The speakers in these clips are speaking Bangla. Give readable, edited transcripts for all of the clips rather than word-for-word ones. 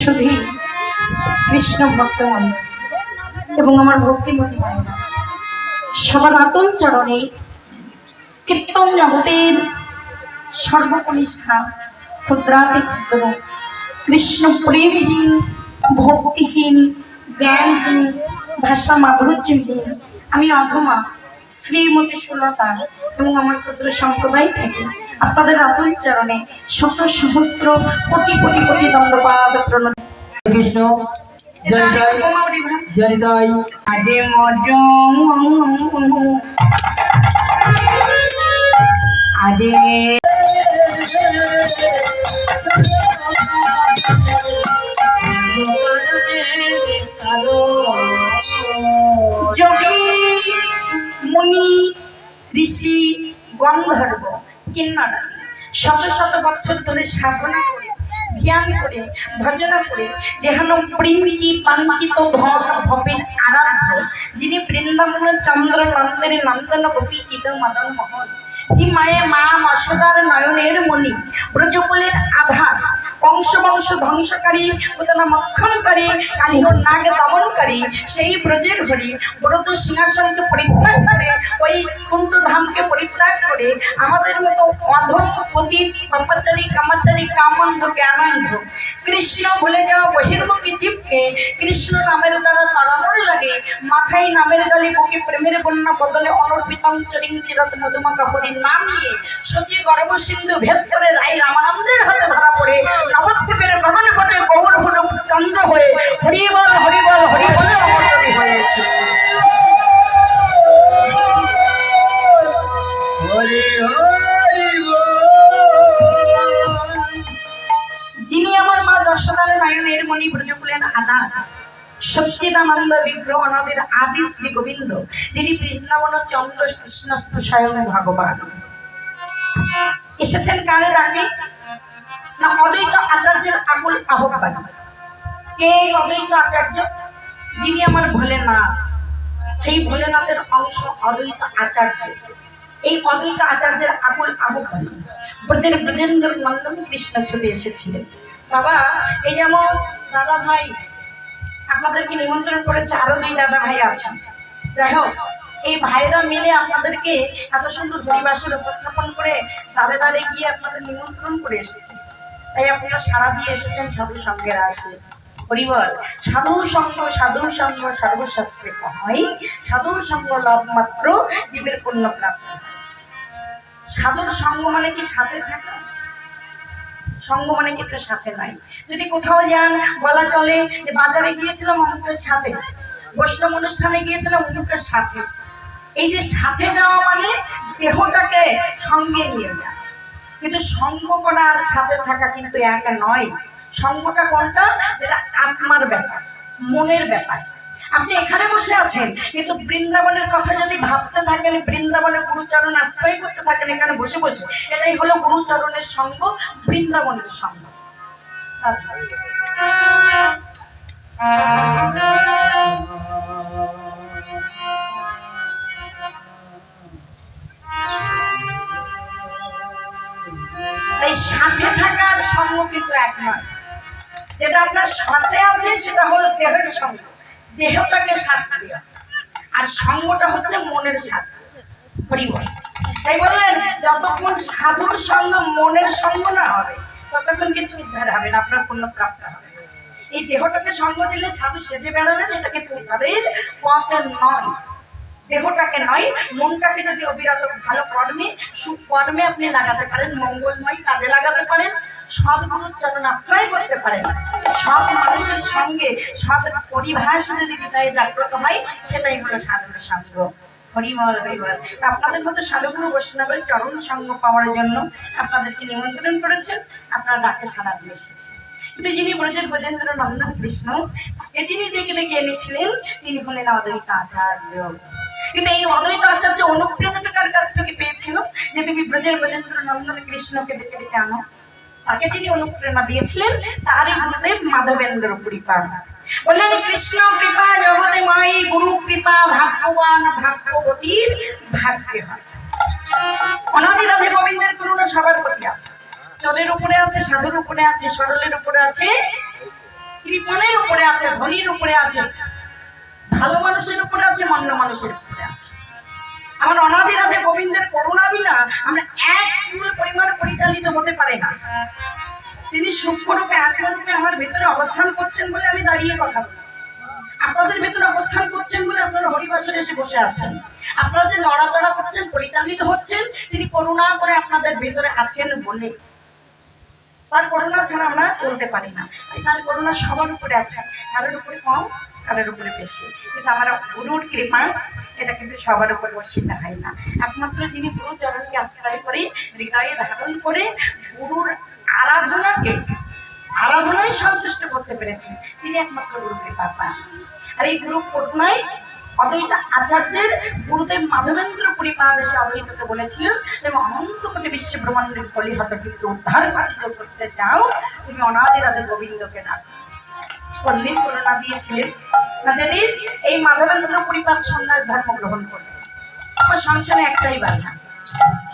শুধু কৃষ্ণ ভক্তমন এবং আমার ভক্তিমতী মায়েরা সবার আতল চরণে কীর্তন জগতের সর্বকনিষ্ঠা ক্ষুদ্রাতি ক্ষুদ্র কৃষ্ণ প্রেমহীন ভক্তিহীন জ্ঞানহীন ভাষা মাধুর্যহীন আমি অধমা শ্রীমতী সুলতা এবং আমার ক্ষুদ্র সম্প্রদায় থেকে আপনাদের আতল চরণে শত সহস্র কোটি কোটি কোটি দণ্ডপাদ প্রণতি। কৃষ্ণ জনিতাই জনিতাই আদে মজ আদে যোগী মুনি ঋষি গন্ধর্ব কিন্নর শত শত বছর ধরে সাধনা করে ধ্যান করে ভজনা করে যেন প্রিঞ্চি পাঞ্চিত ধন ভবেন আরাধ্য যিনি বৃন্দাবনের চন্দ্র নন্দের নন্দন গোপী চিত মদন মোহন যে মায়ে মা যশোদার নয়নের মণি ব্রজকুলের আধার কংস বংশ ধ্বংসকারী উদনা মক্ষণকারী কালিহ নাগ দমনকারী সেই ব্রজের হরি ব্রজ সিংহাসনকে পরিত্যাগ করে ওই কুণ্ঠ ধামকে পরিত্যাগ করে আমাদের মতো অধম পতি পাপাচারী কামাচারী কামন্ধ জ্ঞানান্ধ কৃষ্ণ ভুলে যাওয়া বহির্মুখী জীবকে কৃষ্ণ নামের দ্বারা তাড়ানোর লাগে মাথায় নামের ডালি বুকে প্রেমের বন্যা বদলে অনর্পিতং চরিং চিরত মধুমাকা হরি নাম নিয়ে সচি গর্ভ সিন্ধু ভেদ করে রাই রামানন্দের হাতে ধরা পড়ে নবদ্বীপের গগন ঘটে গৌর হলুক চন্দ্র হয়ে হরিবল হরিবল হরিবল অমরতী হয়ে এসেছে। যিনি আমার মা যশোদার নয়নের মণি ব্রজকুলের আধার সচ্চিদানন্দ বিগ্রহ অনাদের আদি শ্রী গোবিন্দ যিনি বৃন্দাবন চন্দ্র কৃষ্ণস্থ স্বয়ং ভগবান এসেছেন কারে ডাকে না অদ্বৈত আচার্যের আকুল আহ্বান। এই অদ্বৈত আচার্য যিনি আমার ভোলেনাথ সেই ভোলেনাথের অংশ অদ্বৈত আচার্য এই অদ্বৈত আচার্যের আকুল আহ্বান ব্রজের ব্রজেন্দ্র নন্দন কৃষ্ণ ছুটে এসেছিলেন। বাবা এই যেমন দাদা ভাই আপনাদেরকে নিমন্ত্রণ করেছে, আরো দুই দাদা ভাই আছেন, যাই হোক এই ভাইরা মিলে আপনাদেরকে এত সুন্দর পরিবেশের উপস্থাপন করে দাঁড়ে দাঁড়ে গিয়ে আপনাদের নিমন্ত্রণ করে এসেছে, তাই আপনারা সাড়া দিয়ে এসেছেন সাধু সঙ্গের আসে পরিবার। সাধু সঙ্গ সর্বশাস্ত্রে হয়, সাধুর সঙ্গ লাভ মাত্র জীবের পুণ্য প্রাপ্ত হয়। সাধুর সঙ্গ মানে কি সাথে থাকা, সঙ্গ মানে কিন্তু সাথে নাই। যদি কোথাও যান বলা চলে যে বাজারে গিয়েছিলাম অমুকের সাথে, বৈষ্ণব অনুষ্ঠানে গিয়েছিলাম অমুকের সাথে। এই যে সাথে যাওয়া মানে দেহটাকে সঙ্গে নিয়ে যাওয়া, কিন্তু সঙ্গ করা আর সাথে থাকা কিন্তু একা নয়। সঙ্গটা কোনটা, যেটা আত্মার ব্যাপার, মনের ব্যাপার। আপনি এখানে বসে আছেন কিন্তু বৃন্দাবনের কথা যদি ভাবতে থাকেন, বৃন্দাবনের গুরুচরণ আশ্রয় করতে থাকেন এখানে বসে বসে, এটাই হলো গুরুচরণের সঙ্গ, বৃন্দাবনের সঙ্গ। এই সাথে থাকার সঙ্গ কিন্তু এক নয়। যেটা আপনার সাথে আছে সেটা হলো দেহের সঙ্গ, দেহটাকে সাথ দেওয়া, আর সঙ্গটা হচ্ছে মনের সাথে পরিবার। তাই বললেন যতক্ষণ সাধুর সঙ্গ মনের সঙ্গ না হবে ততক্ষণ কিন্তু উদ্ধার হবে না, আপনার পুণ্য প্রাপ্ত হবে। এই দেহটাকে সঙ্গ দিলে সাধু সেজে বেড়ালেন, এটা কিন্তু উদ্ধারের পথে নয়। দেহটাকে নয়, মনটাকে যদি অবিরত ভালো কর্মে সুকর্মে আপনি লাগাতে পারেন, মঙ্গলময় কাজে লাগাতে পারেন, সদ্গুরুর চরণ আশ্রয় করতে পারেন, সৎ মানুষের সঙ্গে সৎ পরিভাষ যদি হৃদয়ে জাগ্রত হয়, সেটাই হলো সাধুর সঙ্গ। হরিবল হরিবল। আপনাদের মতো সাধুগুরু বৈষ্ণবের চরণ সঙ্গ পাওয়ার জন্য আপনাদেরকে নিমন্ত্রণ করেছেন, আপনারা ডাকে সাড়া দিয়ে এসেছেন। কিন্তু যিনি ব্রজের ব্রজেন্দ্র নন্দন কৃষ্ণ যিনি ডেকে ডেকে এনেছিলেন তিনি হলেন অদ্বৈত আচার্য। কিন্তু এই অদ্বৈত আচার্য অনুপ্রেরণা কার কাছ থেকে পেয়েছিল যে তুমি ব্রজের ব্রজেন্দ্র নন্দন কৃষ্ণকে ডেকে ডেকে আনো? তাকে যিনি অনুপ্রেরণা দিয়েছিলেন তারই গুরুদেব মাধবেন্দ্র কৃপা। বললেন কৃষ্ণ কৃপা জগতে মাই, গুরু কৃপা ভাগ্যবান ভাগ্যবতীর ভাগ্যে হয়। অনাদি রাধে গোবিন্দের করুণা সবার প্রতি আছে, চলের উপরে আছে, সাধুর উপরে আছে, সরলের উপরে আছে কৃপণের উপরে আছে, ধনীর উপরে আছে, ভালো মানুষের উপরে আছে, মন্দ মানুষের উপরে আছে। আমার অনাদি রাধে গোবিন্দের করুণা বিনা আমরা এক চুল পরিমাণ পরিচালিত হতে পারে না। তিনি সূক্ষ্মরূপে আত্মরূপে আমার ভেতরে অবস্থান করছেন বলে আমি দাঁড়িয়ে কথা বলছি। আপনাদের ভেতরে অবস্থান করছেন বলে আপনারা হরিবাসরে এসে বসে আছেন। আপনারা যে নড়াচড়া করছেন, পরিচালিত হচ্ছেন, তিনি করুণা করে আপনাদের ভেতরে আছেন বলে। তার করুণা ছাড়া আমরা চলতে পারি না। তার করুণা সবার উপরে আছে, কারোর উপরে কম, কারোর উপরে বেশি। কিন্তু আমার গুরুর কৃপা এটা কিন্তু সবার উপরে বর্ষিত হয় না। একমাত্র যিনি গুরু চরণকে আশ্রয় করে হৃদয়ে ধারণ করে গুরুর আরাধনায় সন্তুষ্ট করতে পেরেছেন, তিনি একমাত্র গুরু কৃপা পান। আর এই গুরু করুণায় অদ্বৈত আচার্যের গুরুদেব মাধবেন্দ্র পরিপাদ এসে অদ্বৈতকে বলেছিলেন, তুমি অনন্ত কোটি বিশ্ব ব্রহ্মাণ্ডের কলিহত চিত্র উদ্ধার করতে চাও, তুমি অনাদি রাধে গোবিন্দকে ডাকো। পণ্ডিত করুণা দিয়েছিলেন না যেদিন এই মাধবেন্দ্র পরিপাদ সন্ন্যাস ধর্ম গ্রহণ করবে। আমার সংসারে একটাই বাধা,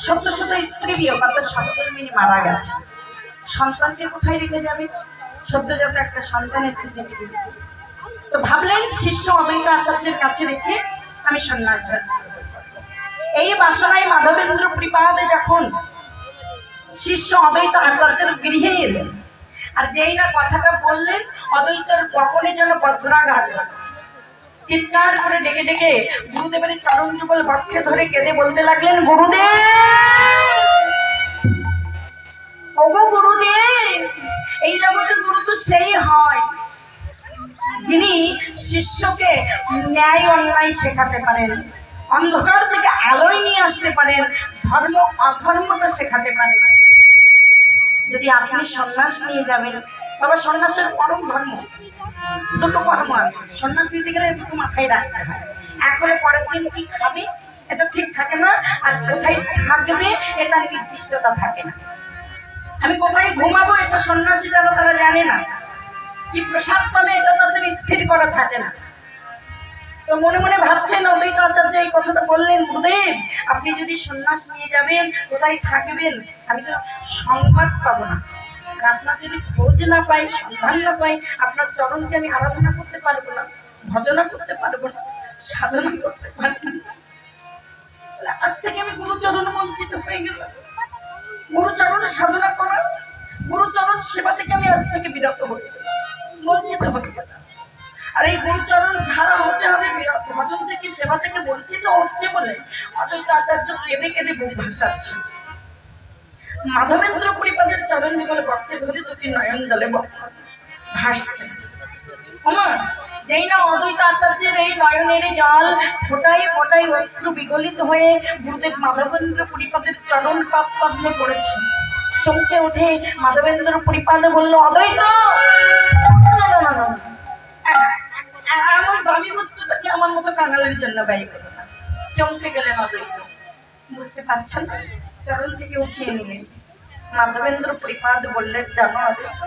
সত্য সত্য স্ত্রী বিয়োগ, তার সহধর্মিনী মারা গেছে, সন্তানকে কোথায় রেখে যাবে? সদ্যজাত একটা সন্তান এসেছে। তো ভাবলেন শিষ্য অদ্বৈত আচার্যের কাছে রেখে আমি সন্ন্যাস ধর্ম গ্রহণ করব। এই বাসনায় মাধবেন্দ্র পরিপাদে যখন শিষ্য অদ্বৈত আচার্যের গৃহে এলেন, আর যেই না কথাটা বললেন, অদ্বৈতের বকনে যেন বজ্রাঘাত, চিৎকার করে ডেকে ডেকে গুরুদেবের চরণ যুগল বক্ষে ধরে কেঁদে বলতে লাগলেন, গুরুদেব, ওগো গুরুদেব, এই জগতে গুরু তো সেই হয় যিনি শিষ্যকে ন্যায় অন্যায় শেখাতে পারেন, অন্ধকার থেকে আলোয় নিয়ে আসতে পারেন, ধর্ম অধর্মটা শেখাতে পারেন। যদি আপনি সন্ন্যাস নিয়ে যাবেন, বাবা সন্ন্যাসের পরম ধর্ম দুটো কর্ম আছে। সন্ন্যাস নিতে গেলে দুটো মাথায় রাখতে হয়। এক হলে পরের দিন কি খাবে এটা ঠিক থাকে না, আর কোথায় থাকবে এটা নির্দিষ্টতা থাকে না। আমি কোথায় ঘুমাবো এটা সন্ন্যাসীরা তারা জানে না, কি প্রসাদ পাবে এটা তাদের স্থির করা থাকে না। তো মনে মনে ভাবছেন অদ্বৈত আচার্য এই কথাটা বললেন, গুরুদেব আপনি যদি সন্ন্যাস নিয়ে যাবেন, কোথায় থাকবেন, আমি তো সংবাদ পাবো না। আপনার যদি খোঁজ না পাই, সন্ধান না পাই, আপনার চরণকে আমি আরাধনা করতে পারবো না, ভজনা করতে পারবো না, সাধনা করতে পারবো না। আজ থেকে আমি গুরুচরণ বঞ্চিত হয়ে গেলাম। গুরুচরণ সাধনা করা, গুরুচরণ সেবা থেকে আমি আজ থেকে বিরত হয়ে গেলাম, বঞ্চিত হয়ে গেলাম। আর এই গুরুচরণ ছাড়া হতে হবে ভজন থেকে, সেবা থেকে বঞ্চিত হচ্ছে বলে অদ্বৈত আচার্য কেঁদে কেঁদে বুক ভাসাচ্ছে। মাধবেন্দ্র পরিপাদের চরণ যুগল বক্ষে ধরে দুটি নয়ন জলে ভাসছে। ওমা, যেই না অদ্বৈত আচার্যের এই নয়নের জল ফোটাই ফোটাই অশ্রু বিগলিত হয়ে গুরুদেব মাধবেন্দ্র পরিপাদের চরণ পাপ পদ্মে পড়েছে, চমকে উঠে মাধবেন্দ্র পরিপাদ বলল, অদ্বৈত এমন দামি বস্তুটাকে আমার মতো কাঙালের জন্য ব্যয় করো না। চমকে গেলেন অদ্বৈত, বুঝতে পারছেন না, চরণ থেকে উঠিয়ে নিলেন। মাধবেন্দ্র পরিপাদ বললেন, জানো অদ্বৈত,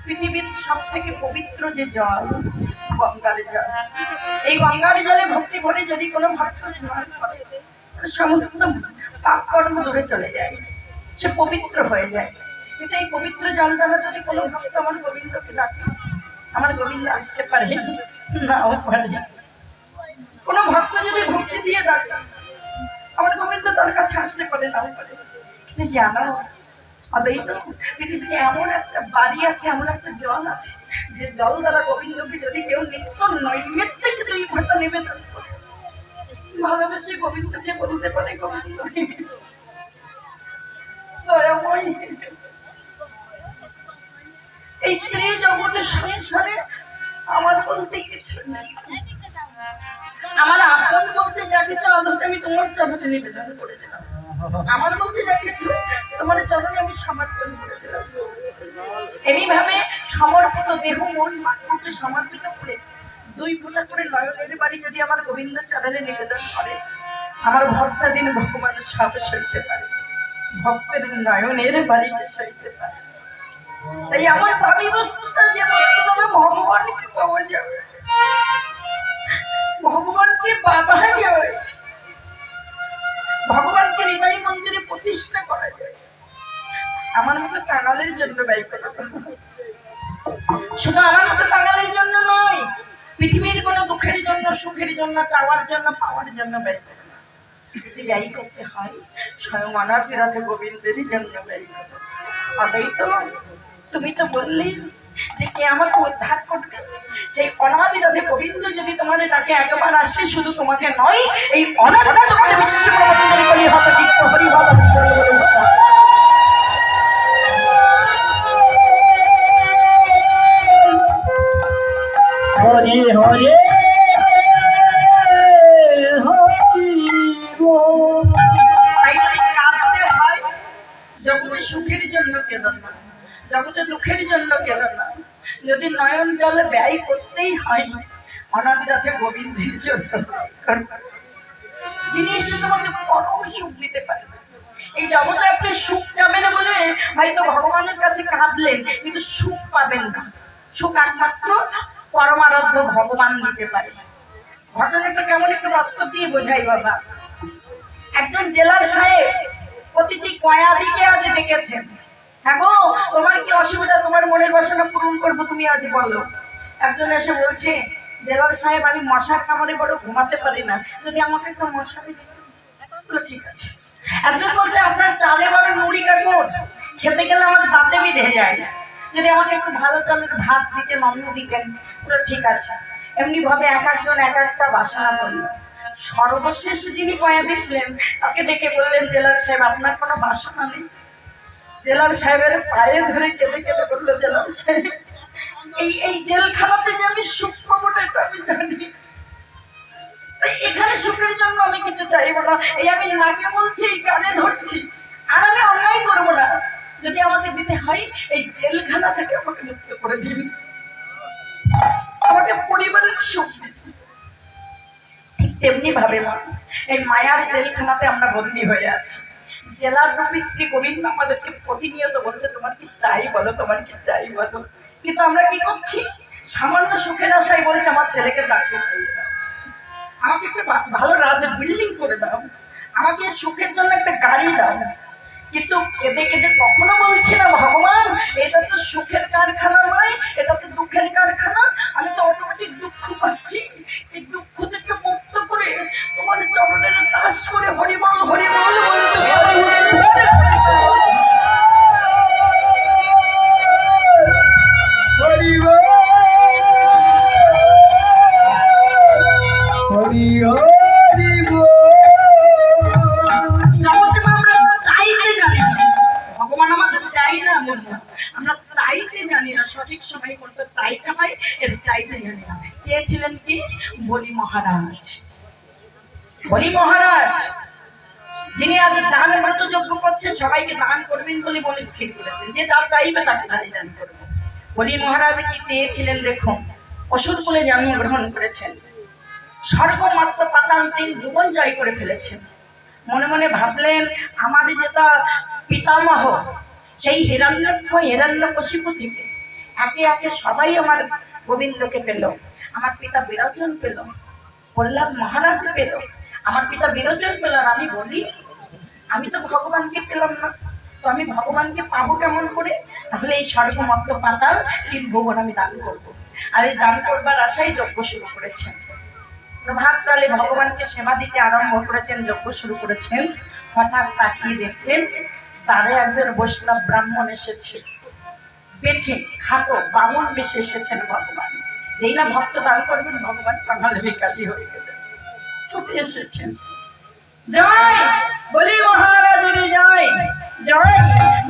পৃথিবীর সব থেকে পবিত্র যে জল, গঙ্গার জল। এই গঙ্গার জলে ভক্তি ভরে যদি কোনো ভক্ত স্নান করে, সমস্ত পাপ কর্ম দূরে চলে যায়, সে পবিত্র হয়ে যায়। কিন্তু এই পবিত্র জল দ্বারা যদি কোনো ভক্ত আমার গোবিন্দকে ডাকে, আমার গোবিন্দ আসতে পারে নাও পারে। কোনো ভক্ত যদি ভক্তি দিয়ে ডাকে, আমার গোবিন্দ তার কাছে আসতে পারে নাও পারে। কিন্তু জানো অদ্বৈত, পৃথিবীতে এমন একটা বাড়ি আছে, এমন একটা জল আছে, যে জল দ্বারা গোবিন্দকে যদি কেউ নিত্য নৈমিত্তিক দুই ঘন্টা নিবেদন করে, ভালোবেসে গোবিন্দকে বলতে পারে, গোবিন্দ দয়াময়। এই ত্রিজগতের সংসারে আমার বলতে কিছু নেই, আমার আপন বলতে যা কিছু আজ আমি তোমার চরণে নিবেদন করে দিলাম। আমার বলতে যা কিছু তোমার চরণে আমি সমর্পণ করে দিলাম। এইভাবে সমর্পিত দেহ মন মাত্রকে সমর্পিত করে দুই ফোঁটা করে নয়নের বাড়ি যদি আমার গোবিন্দ চরণে নিবেদন করে, আমার ভক্তাদিন ভগবানের সব সইতে পারে, ভক্তের নয়নের বাড়িতে সইতে পারে। তাই আমার দামি বস্তুটা যে বস্তু তবে ভগবানকে পাওয়া যাবে, ভগবানকে পাওয়া যাবে, ভগবানকে হৃদয় মন্দিরে প্রতিষ্ঠা করা যায়, আমার মতো কাঙালের জন্য ব্যয় করা। শুধু আমার মতো সুখের জন্য, চাওয়ার জন্য, পাওয়ার জন্য ব্যয় করো না। যদি ব্যয় করতে হয় স্বয়ং অনাদিরাতে গোবিন্দেরই জন্য ব্যয় করো। অদ্বৈত তুমি তো বললে যে কে আমাকে উদ্ধার করবে, সেই অনাদিরাতে গোবিন্দ যদি তোমার ডাকে একবার আসে, শুধু তোমাকে নয় এই অনাদিরাতে তোমার বিশ্বব্রহ্মাণ্ডের কলি হত দীপ্ত হরি ভালো হরি হরি তাই যদি কাঁদতে হয় জগতে সুখের জন্য কেঁদো না, জগতে দুঃখের জন্য কেঁদো না। যদি নয়ন জলে ব্যয় করতেই হয় অনাদিরাতে গোবিন্দের জন্য, যিনি এসে তোমাকে পরম সুখ দিতে পারবে। এই জগতে আপনি সুখ যাবেন বলে হয়তো ভগবানের কাছে কাঁদলেন, কিন্তু সুখ পাবেন না। সুখ একমাত্র পরমারাধ্য ভগবান দিতে পারে। ঘটনাটা কেমন একটু বাস্তব দিয়ে বোঝাই বাবা। একজন জেলার সাহেব প্রতিটি কয়াদিকে আজ ডেকেছেন, হ্যাঁ গো তোমার কি অসুবিধা, তোমার মনের বাসনা পূরণ করবো, তুমি আজ বলো। একজন এসে বলছে, জেলার সাহেব আমি মশার কামড়ে বড় ঘুমাতে পারি না, যদি আমাকে একটু মশারি দিতেন। বলো ঠিক আছে। একজন বলছে আপনার চালে বড় নুড়ি কাকড়, খেতে গেলে আমার দাঁতে বিঁধে যায়, যদি আমাকে একটু ভালো চালের ভাত দিতেন, অন্ন দিতেন। বলো ঠিক আছে। এমনি ভাবে এক একজন এক একটা বাসনা করলো। সর্বশেষ যিনি কয়াদি ছিলেন তাকে ডেকে বললেন, জেলার সাহেব আপনার কোনো বাসনা নেই? জেলার সাহেবের পায়ে ধরে কেঁদে কেঁদে বললো, জেলার সাহেব এই জেলখানাতে যে আমি সুখ পাবো না এটা আমি জানি, এখানে সুখের জন্য আমি কিছু চাইবো না। এই আমি নাকে বলছি, এই কানে ধরছি, আর আমি অন্যায় করবো না। যদি আমাকে দিতে হয় এই জেলখানা থেকে আমাকে মুক্ত করে দিন, আমাকে পরিবারের সুখ দিন। ঠিক তেমনি ভাবে মা, এই মায়ার জেলখানাতে আমরা বন্দী হয়ে আছি। জেলার রূপী শ্রী গোবিন্দ আমাদেরকে প্রতিনিয়ত বলছে, তোমার কি চাই বলো, তোমার কি চাই বলো। কিন্তু আমরা কি করছি? সামান্য সুখের আশায় বলছে আমার ছেলেকে চাকরি পাইয়ে দাও, আমাকে একটা ভালো রাজ বিল্ডিং করে দাও, আমাকে সুখের জন্য একটা গাড়ি দাও। কিন্তু কেঁদে কেঁদে কখনো বলছি না, ভগবান এটা তো সুখের কারখানা নয়, এটা তো দুঃখের কারখানা, আমি তো অটোমেটিক দুঃখ পাচ্ছি। এই দুঃখ থেকে মুক্ত করে তোমার চরণের দাস করে হরিবল হরিবল বলতে সঠিক সময় কোনটা চাইতে হয় এর চাইতে জানি না। চেয়েছিলেন কি? বলি মহারাজ, বলি মহারাজ যিনি আজ দান ব্রত যজ্ঞ করছেন, সবাইকে দান করবেন বলে বলে স্থির করেছেন, যে যা চাইবে তাকে দান করবো। বলি মহারাজ কি চেয়েছিলেন দেখুন, অসুর কুলে জন্মগ্রহণ করেছেন, স্বর্গ মর্ত্য পাতাল তিন ভুবন জয় করে ফেলেছেন। মনে মনে ভাবলেন আমার যেটা পিতামহ সেই হিরণ্যকশিপু থেকে একে একে সবাই আমার গোবিন্দকে পেল, আমার পিতা বিরোচন পেল, প্রহ্লাদ মহারাজ পেল, আমার পিতা বিরোচন পেল, আর আমি বলি আমি তো ভগবানকে পেলাম না, তো আমি ভগবানকে পাবো কেমন করে? তাহলে এই স্বর্গ মর্ত্য পাতাল তিন ভুবন আমি দান করব। আর এই দান করবার আশাই যজ্ঞ শুরু করেছেন। প্রভাতকালে ভগবানকে সেবা দিতে আরম্ভ করেছেন, যজ্ঞ শুরু করেছেন। হঠাৎ তাকিয়ে দেখলেন তারে একজন বৈষ্ণব ব্রাহ্মণ এসেছে, পেটে হাঁটো বামন বেশে এসেছেন ভগবান। যেই না ভক্ত দান করবেন ভগবান কাঙালে বিকালি হয়ে গেলেন, ছুটে এসেছেন। জয় বলি মহারাজের জয়, জয়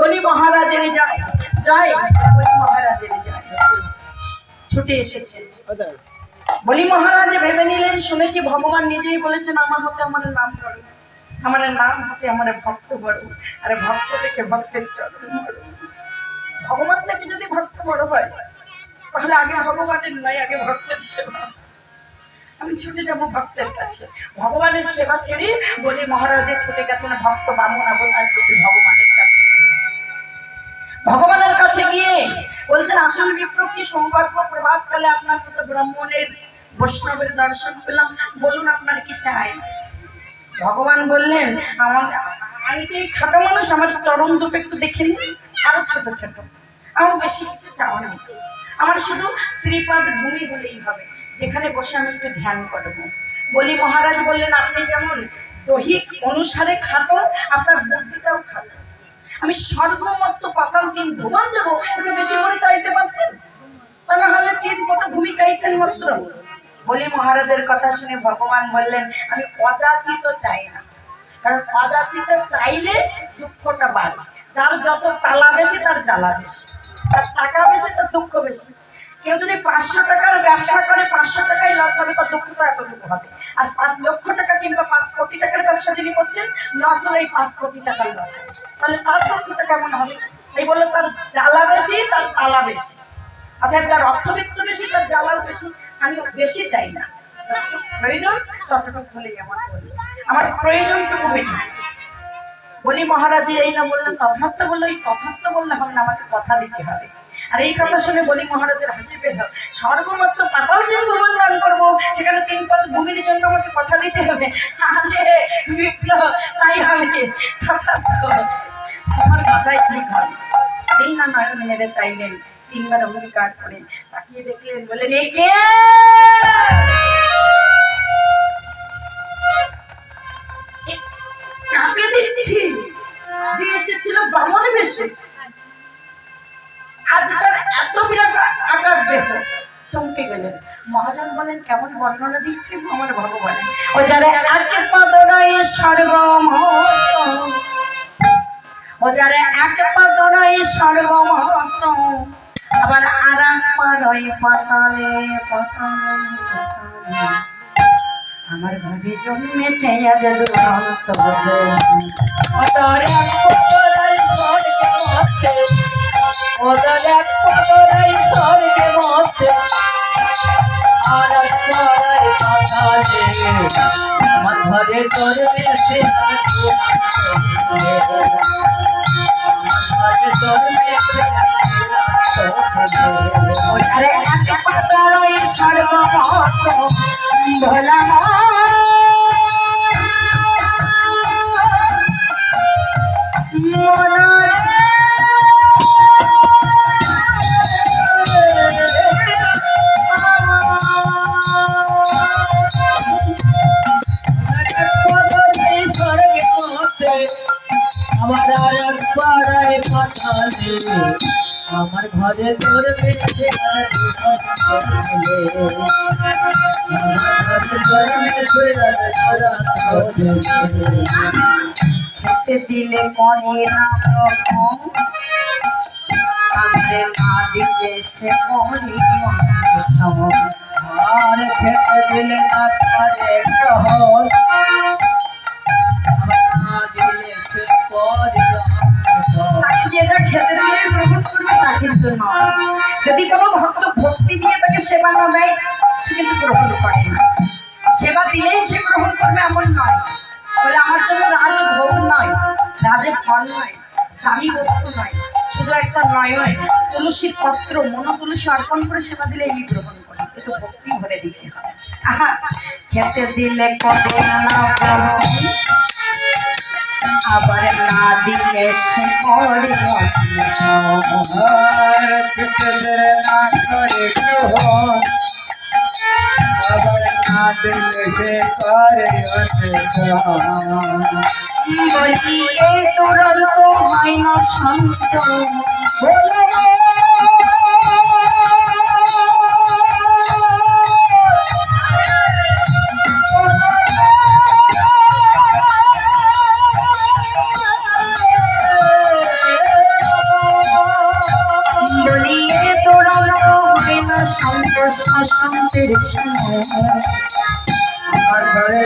বলি মহারাজের জয়, জয় বলি মহারাজের জয়। ছুটে এসেছেন। বলি মহারাজ ভেবে নিলেন, শুনেছি ভগবান নিজেই বলেছেন আমার হতে আমার নাম বড়, আমার নাম হতে আমার ভক্ত বড়, আরে ভক্ত থেকে ভক্তের চরণ বড়। ভগবান থেকে যদি ভক্ত বড় হয় তাহলে আগে ভগবানের নয়, আগে ভক্তের সেবা। আমি ছুটে যাবো ভক্তের কাছে। ভগবানের সেবা ছেড়ে বলি মহারাজে ছুটে গেছেন ভক্ত বামন অবতার রূপী ভগবানের কাছে। ভগবানের কাছে গিয়ে বলছেন, আসল বিপ্র কি সৌভাগ্য, প্রভাতকালে আপনার মতো ব্রাহ্মণের বৈষ্ণবের দর্শন পেলাম, বলুন আপনার কি চাই? ভগবান বললেন, আমি তো এই খাটো মানুষ, আমার চরণ দুটো একটু দেখে নিন, আরো ছোট ছোট, আমার বেশি কিছু চাওয়া নেই, আমার শুধু ত্রিপাদ ভূমি হলেই হবে, যেখানে বসে আমি একটু ধ্যান করব। বলি মহারাজ বললেন, আপনি যেমন দৈহিক অনুসারে খাটো, আপনার বুদ্ধিটাও খাটো। আমি সর্বমত্ত পাতাল দিন ভুবন দেবো, একটু বেশি করে চাইতে পারতেন, তা না হলে ঠিক মতো ভূমি চাইছেন মাত্র। বলি মহারাজের কথা শুনে ভগবান বললেন, আমি অযাচিত চাই না, কারণ অযাচিত চাইলে দুঃখটা বাড়ে। যার যত তালা বেশি তার জ্বালা বেশি, তার টাকা বেশি তার দুঃখ বেশি। কেউ যদি 500 টাকার ব্যবসা করে 500 টাকায় লস হবে, তার দুঃখটা এতটুকু হবে। আর 5 লক্ষ টাকা কিংবা 5 কোটি টাকার ব্যবসা যিনি করছেন, লস হলেই 5 কোটি টাকার লস হবে, তাহলে তার দুঃখটা কেমন হবে? এই বলে তার জ্বালা বেশি তার তালা বেশি, অর্থাৎ যার অর্থবিত্ত বেশি তার জ্বালাও বেশি। আমি বেশি চাই না, যতটুকু প্রয়োজন ততটুকু বলেই আমার প্রয়োজনটুকু বেশি। বলি মহারাজ এই না বললেন তথাস্থ, বললো এই তথাস্থ বললে হবে না, আমাকে কথা দিতে হবে। আর এই কথা শুনে বলি মহারাজের হাসি পেল। সর্বমাত্র পাতাল দিন ভ্রমণ দান করবো, সেখানে 3 পদ ভূমির জন্য আমাকে কথা দিতে হবে? আরে বিপ্লব, তাই হবে, তথাস্থ। আমার কথাই ঠিক হবে। সেই না নয়ন মেরে চাইলেন, 3 বার অঙ্গীকার করে তাকিয়ে দেখলেন, বললেন এ কে? কাকে দেখছি? যে এসেছিল ব্রাহ্মণ বেশে, আজ তার এত বিরাট আকার দেহ। চমকে গেলেন। মহাজন বলেন, কেমন বর্ণনা দিচ্ছে আমার ভগবানের। ও যারা এক পদরাই সর্বমহৎ, ও যারা এক পদরাই সর্বমহৎ, আবার আর এক পদরাই পাতালে পাতালে পাতালে। আমার ঘরে জন্মেছে আজ দুরন্ত বছর, ওদের এক পদরাই স্বর্গে মধ্যে, ওদের এক পদরাই স্বর্গে মধ্যে, আর এক পদরাই পাতালে। আমার ঘরে জন্মেছে ওদের এক পদরাই সর্বমহৎ, ভোলা আমার ঘরে তোর পেছে খেতে দিলে মনে না কাঁদলে মা দিলে সে মনে, আর খেতে দিলে না পারে শহর, মা দিলে সে পরে। যেটা খেতে দিয়ে গ্রহণ করবে তা কিন্তু নয়। যদি কোনো ভক্ত ভক্তি দিয়ে তাকে সেবা না দেয়, সে কিন্তু গ্রহণ করে না। সেবা দিলেই সে গ্রহণ করবে এমন নয়। বলে আমার জন্য রাজ ভোগ নয়, রাজে ফল নয়, দামি বস্তু নয়, শুধু একটা নয় তুলসীর পত্র, মনো তুলসী অর্পণ করে সেবা দিলে এই গ্রহণ করে, কিন্তু ভক্তি ভরে দিতে হবে। আহা, খেতে দিলে কবে না আবার না দিলে সে করে না করে গ্রহণ, আবার না দিলে সে করে বলি এ দুরন্ত হয় না শান্ত। শান্তির আমার ঘরে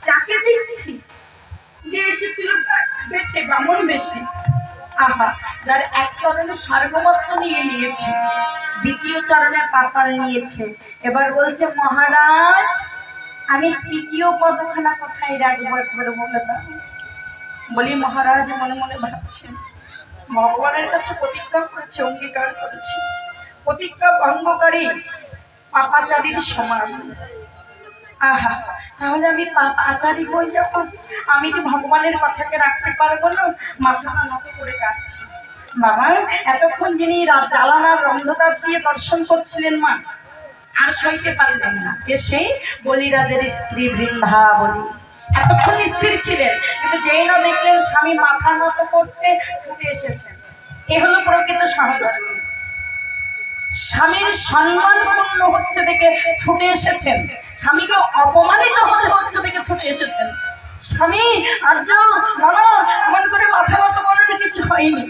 কাকে দেখছি? যে এসেছিল বেঠে ব্রাহ্মণ বেশি। আহা, যার এক চরণে স্বর্গমত্ত নিয়ে নিয়েছে, দ্বিতীয় চরণে পাতাল নিয়েছে, এবার বলছে মহারাজ আমি তৃতীয় পদখানা কোথায় রাখবো একবার বলে দাও। বলি মহারাজ মনে মনে ভাবছেন, ভগবানের কাছে প্রতিজ্ঞা করেছে, অঙ্গীকার করেছে, প্রতিজ্ঞা ভঙ্গকারী পাপাচারীর সমান। আহা, তাহলে আমি আচারি হয়ে যাব? আমি কি ভগবানের কথাকে রাখতে পারবো না? মাথা নত করে কাঁদছি। বাবা, এতক্ষণ যিনি জ্বালানার অন্ধকার দিয়ে দর্শন করছিলেন মা, আর সইতে পারলেন না। যে সেই বলিরাজের স্ত্রী বৃন্দাবনী এতক্ষণ স্থির ছিলেন, কিন্তু যেই না দেখলেন স্বামী মাথা নত করছে, ছুটে এসেছেন। এ হলো প্রকৃত সহধর্মী। স্বামীর সম্মান পূর্ণ হচ্ছে দেখে ছুটে এসেছেন, স্বামীকে অপমানিত হতে হচ্ছে দেখে ছুটে এসেছেন। স্বামী আর্য মানা এমন করে মাথা নত করার কিছু হয়নি।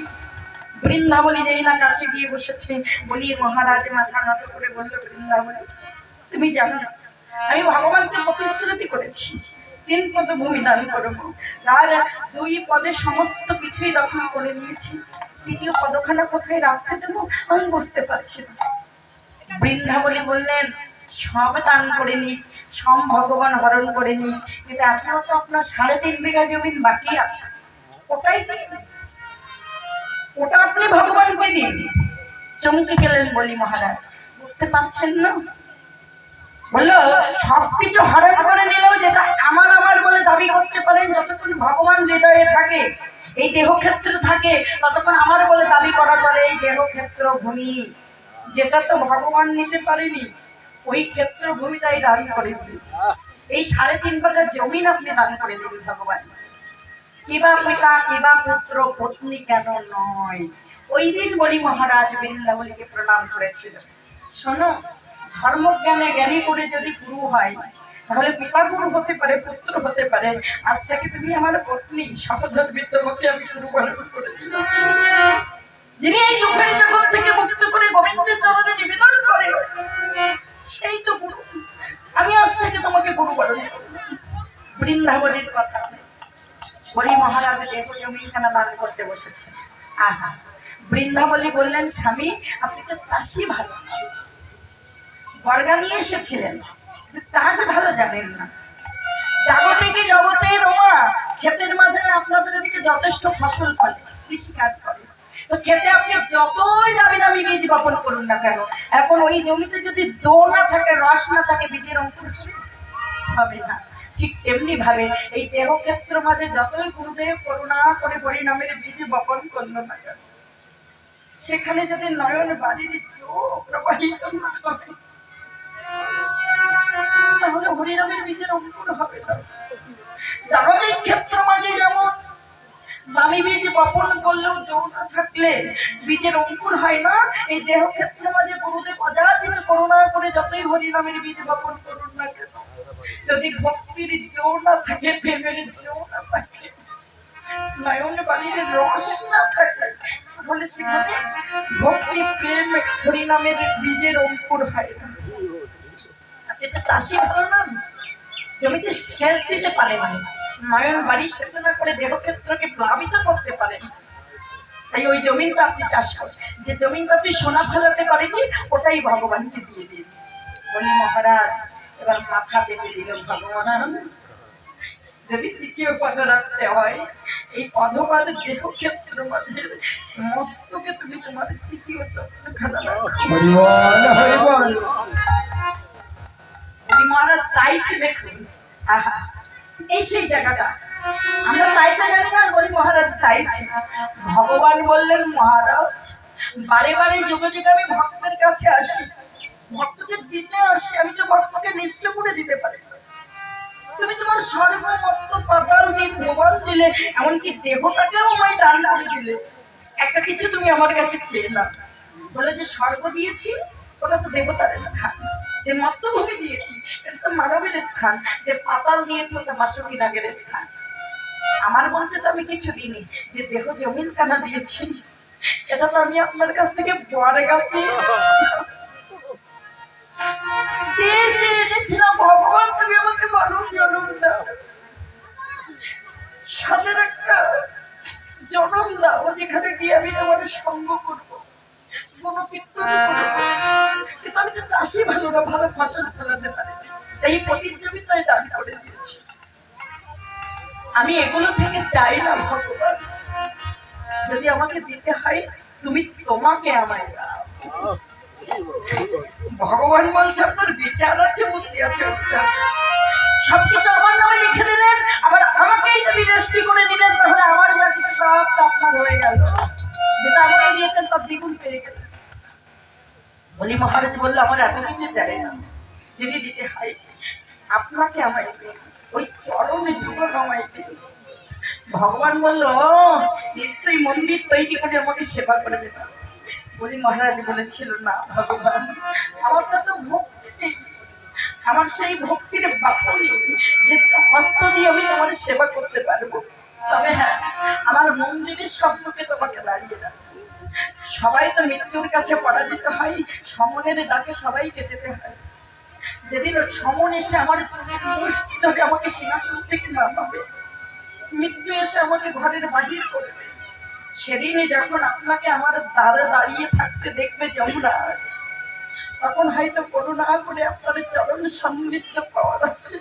বৃন্দাবনী যেই না কাছে গিয়ে বসেছে, বলি মহারাজ মাথা নত করে বলল, বৃন্দাবনী তুমি জানো না, আমি ভগবানকে প্রতিশ্রুতি করেছি 3 পদ ভূমি দান করবো, আর 2 পদে সমস্ত কিছুই দখল করে নিয়েছি। 3য় পদখানা কোথায় রাখতে দেবো আমি বুঝতে পারছি না। বৃন্দাবনী বললেন, সব দান করে নি, সব ভগবান হরণ করে নি, কিন্তু এখনো তো আপনার 3.5 বিঘা জমিন বাকি আছে, ওটাই দিন, ওটা আপনি ভগবানকে দিন। চমকে গেলেন বলি মহারাজ, বুঝতে পারছেন না? বললো সবকিছু হরণ করে নিলেও যেটা আমার আমার বলে দাবি করতে পারেন, যতক্ষণ ভগবান হৃদয়ে থাকে, এই দেহ ক্ষেত্র থাকে, ততক্ষণ আমার বলে দাবি করা চলে। এই দেহ ক্ষেত্র ভূমি যেটা তো ভগবান নিতে পারেনি, ওই ক্ষেত্র ভূমিটাই দান করে দিন। এই 3.5 বিঘা জমিন আপনি দান করে দিন ভগবান। কিবা পিতা কিবা পুত্র পত্নী কেন নয়। ওই দিন বলি মহারাজ বৃন্দাবলীকে প্রণাম করেছিল। শোনো, ধর্মজ্ঞানে জ্ঞানী করে যদি গুরু হয়, তাহলে পিতা গুরু হতে পারে, পুত্র হতে পারে। আজ থেকে তুমি আমার পত্নী, সহধর্মী, তোমাকে আমি গুরু বরণ করে দিলাম। যিনি এই দুঃখের জগৎ থেকে মুক্ত করে গোবিন্দের চরণে নিবেদন করে, সেই তো গুরু। আমি আজ থেকে তোমাকে গুরু বরণ করলাম। বৃন্দাবনীর কথা বলি মহারাজ দেহ জমিখানা দান করতে বসেছে। আহা, বৃন্দাবলী বললেন, স্বামী আপনি তো চাষি ভালো, বর্গা নিয়ে এসেছিলেন, চাষ ভালো জানেন না। জাগতিক জগতে রোমা ক্ষেতের মাঝে আপনাদের এদিকে যথেষ্ট ফসল ফলে, কৃষি কাজ করে, তো খেতে আপনি যতই দামি দামি বীজ বপন করুন না কেন, এখন ওই জমিতে যদি জো না থাকে, রস না থাকে, বীজের অঙ্কুর হবে না। ঠিক তেমনি ভাবে এই দেহ ক্ষেত্র মাঝে যতই গুরুদেব করুণা করে পরিণামের বীজ বপন করলো না কেন, সেখানে যদি নয়ন বাড়ির চোখ প্রবাহিত না হবে, তাহলে হরিনামের বীজের অঙ্কুর হবে না। জাগতিক ক্ষেত্র মাঝে যেমন দামি বীজ বপন করলেও যৌন থাকলে বীজের অঙ্কুর হয় না, এই দেহ ক্ষেত্র মাঝে গুরুদেব অযাচিত করুণা করে যতই হরিনামের বীজ বপন করুন না কেন, যদি ভক্তির জোর না থাকে, প্রেমের জোর না থাকে, নয়ন বাড়ির রস না থাকে, তাহলে সেখানে ভক্তি প্রেম হরিনামের বীজের অঙ্কুর হয় না। এটা চাষি ভালো না, জমিতে সেচ দিতে পারে না, নয়ন বাড়ি সেচনা করে দেহক্ষেত্রকে প্লাবিত করতে পারে, তাই ওই জমিনটা আপনি চাষ করেন। যে জমিনটা আপনি সোনা ফেলাতে পারেনি, ওটাই ভগবানকে দিয়ে দিন। বলি মহারাজ এবার মাথা পেতে দিল, ভগবান যদি 3য় পদ রাখতে হয়, এই পদপাদ দেহক্ষেত্র মাঝে মস্তকে তুমি তোমার 3য় চক্রখানা রাখো। মহারাজ চাইছে, দেখুন আহা, এই সেই জায়গাটা আমরা চাইতে জানি না, বলি মহারাজ চাইছে। ভগবান বললেন, মহারাজ বারে বারে যুগে যুগে আমি ভক্তের কাছে আসি, ভক্তকে দিতে আসি, আমি তো ভক্তকে নিঃস্ব করে দিতে পারি না। তুমি তোমার সর্বমত্ত পাতাল দিয়ে ভগবান দিলে, এমনকি দেহটাকেও আমায় দান করে দিলে, একটা কিছু তুমি আমার কাছে চেয়ে না। বলে যে স্বর্গ দিয়েছি, ওটা তো দেবতার স্থান, যে মত্তভূমি দিয়েছি এটা তো মানবের স্থান, যে পাতাল দিয়েছি ওটা বাসুকী নাগের স্থান। আমার বলতে তো আমি কিছু দিইনি, যে দেহ জমিন কানা দিয়েছি, এটা তো আমি আপনার কাছ থেকে বর গাছি এনেছিলাম। ভগবান তুমি আমাকে বরং জনম দাও, সাথে একটা জনম দাও, যেখানে গিয়ে আমি তোমার সঙ্গ করবো, কোনো কীর্তন করবো। কিন্তু আমি তো চাষি ভালো না, ভালো ফসল ফলাতে পারি, এই পতির জমিটাই দান করে দিয়েছি। আমি এগুলো থেকে চাই না ভগবান, যদি আমাকে দিতে হয় তুমি তোমাকে আমায় দাও। ভগবান বলছে আপনার বিচার আছে, বুদ্ধি আছে, সবকিছু আমার নামে লিখে দিলেন, আবার আমাকেই যদি রেজিস্ট্রি করে নিলেন, তাহলে আমার যা কিছু সব তো আপনার হয়ে গেল, যেটা আমাকে দিয়েছেন তার দ্বিগুণ পেয়ে গেলেন। বলি মহারাজ বললো আমার এত কিছু চাই না, যদি দিতে হয় আপনাকে আমায় দিন, ওই চরণে জীবন আমায় দিন। ভগবান বললো নিশ্চয়ই মন্দির তৈরি করে আমাকে সেবা করবে না। বলি মহারাজ বলেছিল না ভগবান, আমার তো ভক্তি নেই, আমার সেই ভক্তির বাক্য নেই যে হস্ত দিয়ে আমি তোমার সেবা করতে পারবো। তবে হ্যাঁ, আমার মন্দিরের স্বপ্নকে তোমাকে দাঁড়িয়ে রাখবো। সবাই তো মৃত্যুর কাছে পরাজিত হয়, সমনের ডাকে সবাইকে যেতে হয়। যেদিন সমন এসে আমার চুলের মুষ্টি ধরে আমাকে সিংহাসন থেকে নামাবে, মৃত্যু এসে আমাকে ঘরের বাহির করবে, সেদিনই যখন আপনাকে আমার দ্বারে দাঁড়িয়ে থাকতে দেখবে যমরাজ, তখন হয়তো করুণা করে আপনার চরণ সান্নিধ্য পাওয়ার আছে,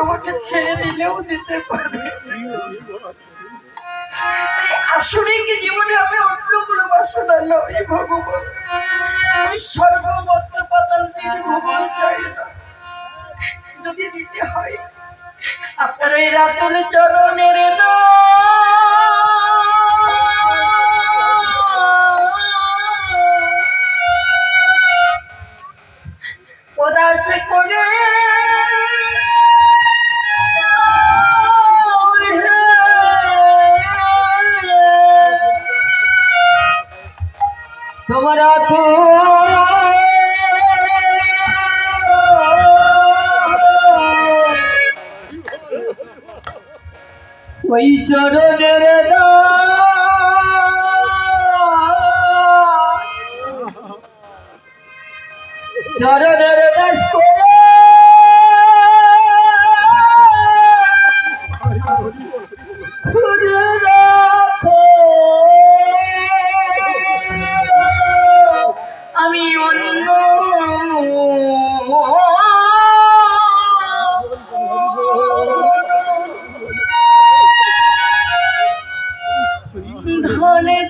আমাকে ছেড়ে দিলেও দিতে পারে। আসরিক জীবনে আমি অন্য কোনো বাসনা নই ভগবান, আমি সর্বমত্ত পদান্তির ভগবান চাই না। যদি দিতে হয় আপনার এই রাতুল চরণের উদাস করে তোমার তো ওই চরণের চরণের দাস করে খুঁজে রাখো, আমি অন্য ধনে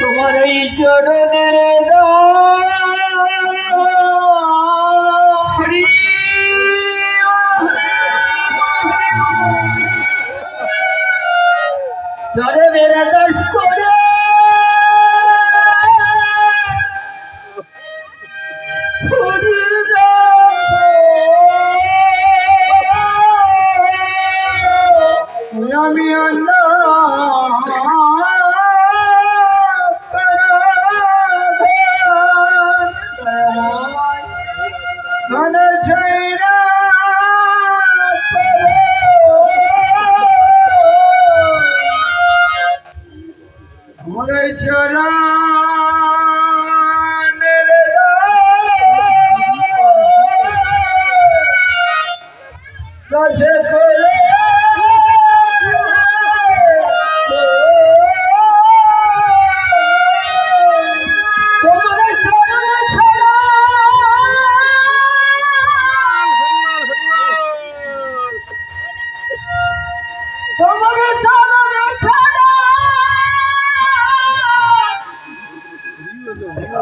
তোমার এই চরণের হরি চরণের দাস করে আমি অন্য কাছে করে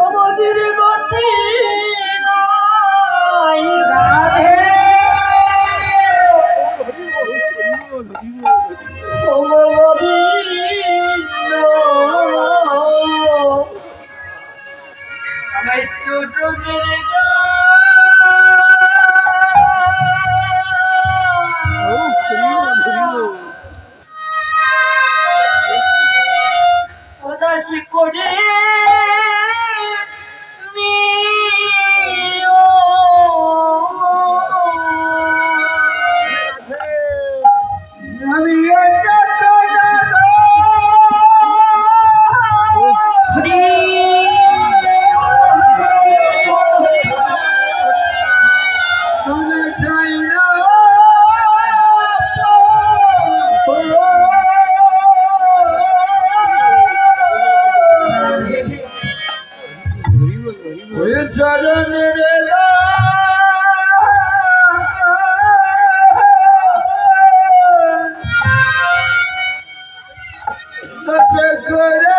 আমাদের গতি নাই রাধে আমার চরণের উদাস করে আমি চাই না চরণের করে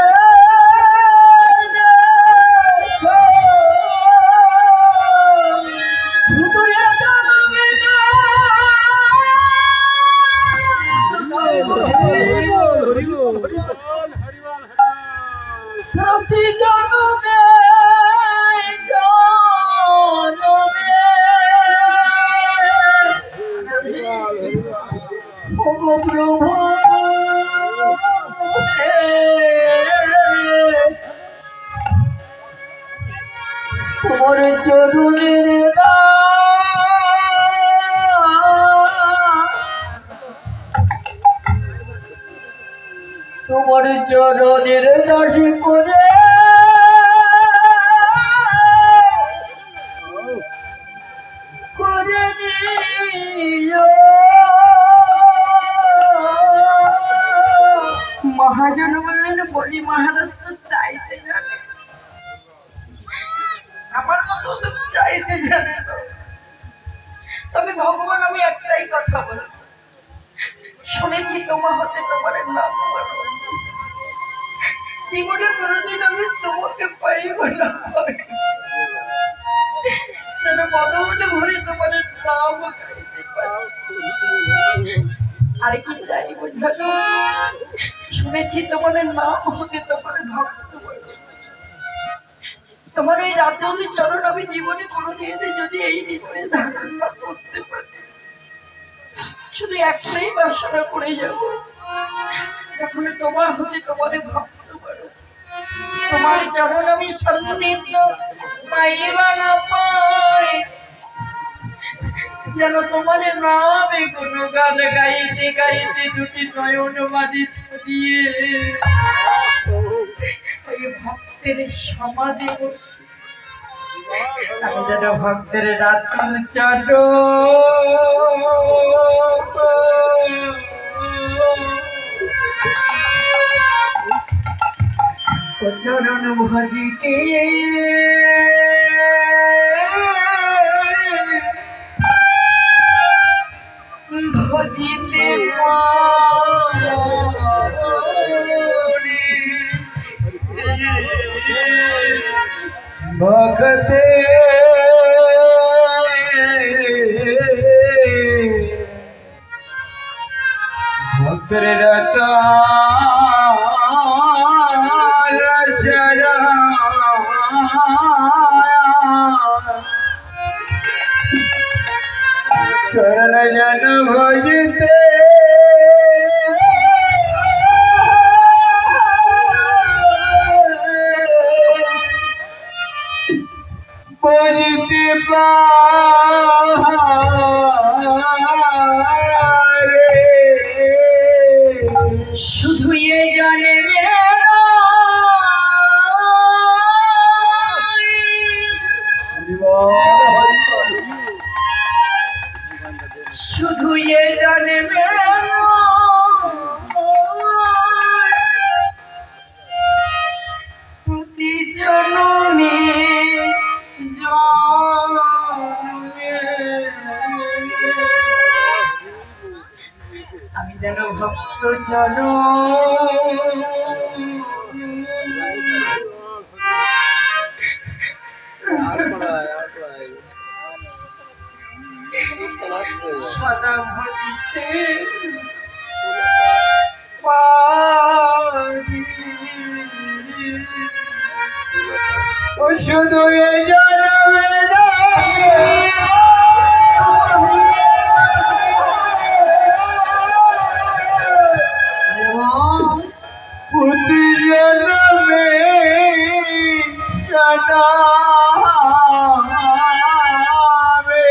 তোমার চরণের তোমার চরণের দাস করে করে নিও। মহাজন বললেন, বলি মহারাজ তো চাইতে জানে, আমার মতো তো চাইতে জানে না। তবে ভগবান আমি একটাই কথা বলবো, শুনেছি তোমার হতে তোমার নাম বলো। জীবনে কোনোদিন আমি তোমাকে পাইব না, যেন বদলে ভরে তোমার নাম গাইতে পারি। আর কি চাইবো জানো? শুনেছি তোমার নাম হতে তোমার ভক্ত বলে। তোমার ওই রাতুল চরণ আমি জীবনে কোনোদিন যদি এই হৃদয়ে ধারণ না করতে পারি, শুধু একটাই বাসনা করে যাব, যখন তোমার হতে তোমার ভক্ত বলে তোমার চরণ আমি সন্নিহিত পাইবা না পাই, যেন তোমার নামে কোনো গান গাইতে গাইতে দুটি নয়ন বাঁধি দিয়ে ওই ভক্তের সমাজে বসে আমি যেন ভক্তের রাতুল চট চরণ ভজিতে ভজিতে ভক্তে ভক্তের রতা शरण जन भजते भजते पारे শুধু এ জানে শুধু এ জানে প্রতি জনমে জনমে আমি যেন ভক্ত জন সদা ভজিতে পারি। শুধু এই জনমে প্রতি জনমে জানাবে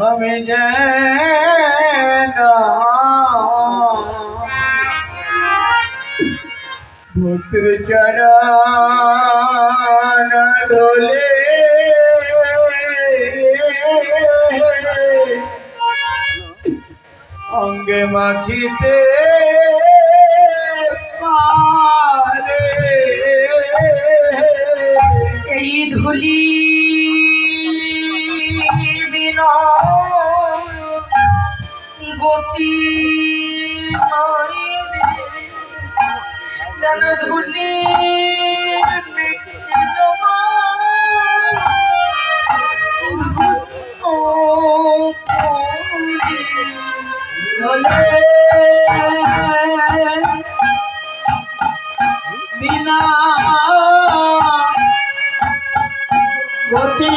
আমি যেন পুত্র চরণ ধুলে অঙ্গে মাখিতে পারে এই ধুলি বিনা গতি নাই রে, যেন ধুলি বিনা গতি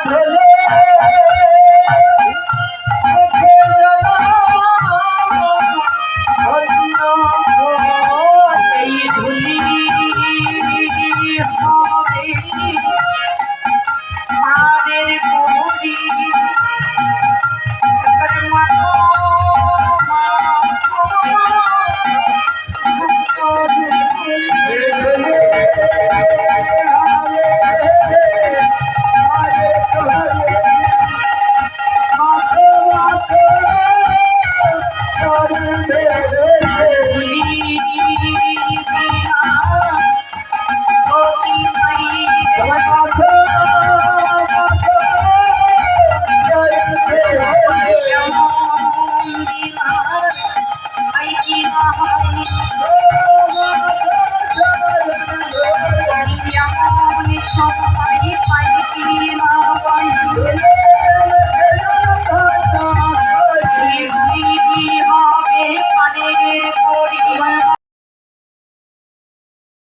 ধরে কেমন দিনার আই কি না হয়